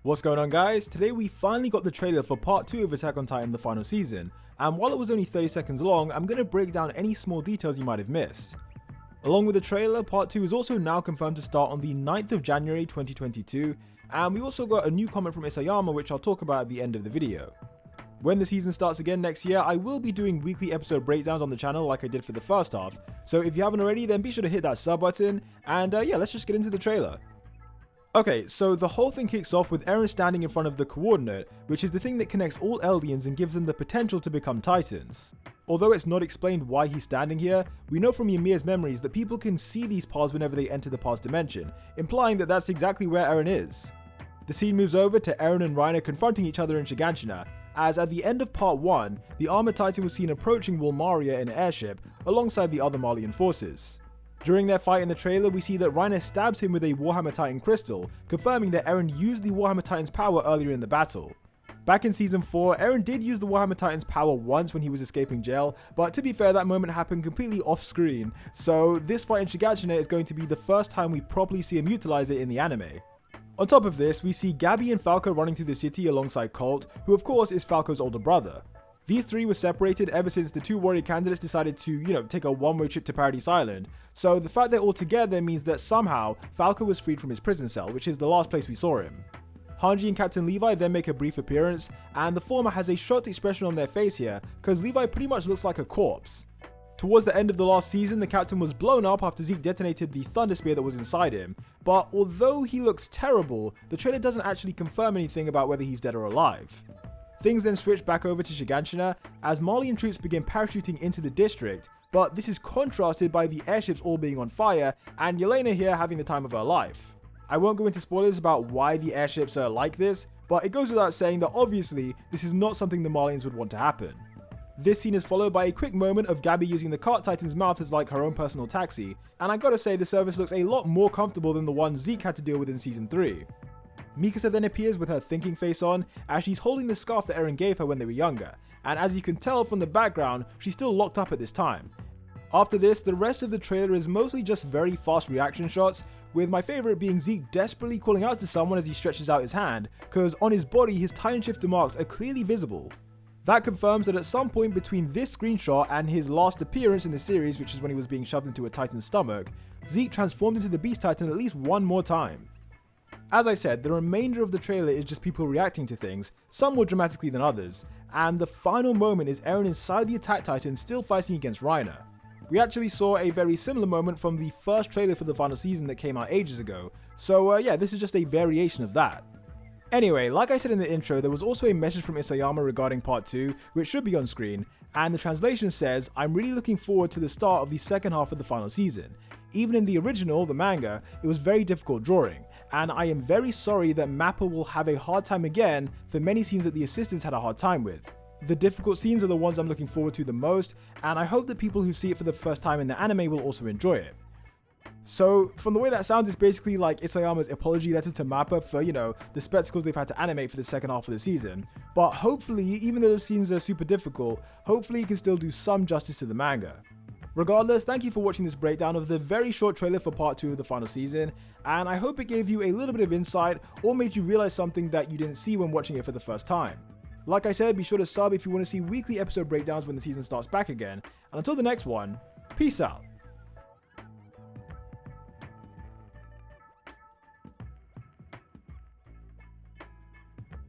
What's going on, guys? Today we finally got the trailer for part 2 of Attack on Titan the final season, and while it was only 30 seconds long, I'm going to break down any small details you might have missed. Along with the trailer, part 2 is also now confirmed to start on the 9th of January 2022, and we also got a new comment from Isayama which I'll talk about at the end of the video. When the season starts again next year, I will be doing weekly episode breakdowns on the channel like I did for the first half, so if you haven't already then be sure to hit that sub button, and yeah, let's just get into the trailer. Okay, so the whole thing kicks off with Eren standing in front of the coordinate, which is the thing that connects all Eldians and gives them the potential to become Titans. Although it's not explained why he's standing here, we know from Ymir's memories that people can see these paths whenever they enter the past dimension, implying that that's exactly where Eren is. The scene moves over to Eren and Reiner confronting each other in Shiganshina, as at the end of part 1, the armored Titan was seen approaching Wolmaria in an airship alongside the other Malian forces. During their fight in the trailer, we see that Reiner stabs him with a Warhammer Titan crystal, confirming that Eren used the Warhammer Titan's power earlier in the battle. Back in season 4, Eren did use the Warhammer Titan's power once when he was escaping jail, but to be fair, that moment happened completely off screen, so this fight in Shiganshina is going to be the first time we properly see him utilize it in the anime. On top of this, we see Gabi and Falco running through the city alongside Colt, who of course is Falco's older brother. These three were separated ever since the two warrior candidates decided to, take a one-way trip to Paradise Island, so the fact they're all together means that somehow Falco was freed from his prison cell, which is the last place we saw him. Hanji and Captain Levi then make a brief appearance, and the former has a shocked expression on their face here, cause Levi pretty much looks like a corpse. Towards the end of the last season, the captain was blown up after Zeke detonated the thunder spear that was inside him, but although he looks terrible, the trailer doesn't actually confirm anything about whether he's dead or alive. Things then switch back over to Shiganshina as Malian troops begin parachuting into the district, but this is contrasted by the airships all being on fire and Yelena here having the time of her life. I won't go into spoilers about why the airships are like this, but it goes without saying that obviously this is not something the Malians would want to happen. This scene is followed by a quick moment of Gabi using the cart Titan's mouth as like her own personal taxi, and I gotta say the service looks a lot more comfortable than the one Zeke had to deal with in season 3. Mikasa then appears with her thinking face on as she's holding the scarf that Eren gave her when they were younger, and as you can tell from the background, she's still locked up at this time. After this, the rest of the trailer is mostly just very fast reaction shots, with my favourite being Zeke desperately calling out to someone as he stretches out his hand, cause on his body his Titan shifter marks are clearly visible. That confirms that at some point between this screenshot and his last appearance in the series, which is when he was being shoved into a Titan's stomach, Zeke transformed into the Beast Titan at least one more time. As I said, the remainder of the trailer is just people reacting to things, some more dramatically than others, and the final moment is Eren inside the Attack Titan still fighting against Reiner. We actually saw a very similar moment from the first trailer for the final season that came out ages ago, so yeah, this is just a variation of that. Anyway, like I said in the intro, there was also a message from Isayama regarding part 2, which should be on screen, and the translation says, "I'm really looking forward to the start of the second half of the final season. Even in the original, the manga, it was very difficult drawing, and I am very sorry that Mappa will have a hard time again for many scenes that the assistants had a hard time with. The difficult scenes are the ones I'm looking forward to the most, and I hope that people who see it for the first time in the anime will also enjoy it." So, from the way that sounds, it's basically like Isayama's apology letter to Mappa for, the spectacles they've had to animate for the second half of the season. But hopefully, even though those scenes are super difficult, hopefully he can still do some justice to the manga. Regardless, thank you for watching this breakdown of the very short trailer for part 2 of the final season, and I hope it gave you a little bit of insight or made you realize something that you didn't see when watching it for the first time. Like I said, be sure to sub if you want to see weekly episode breakdowns when the season starts back again, and until the next one, peace out.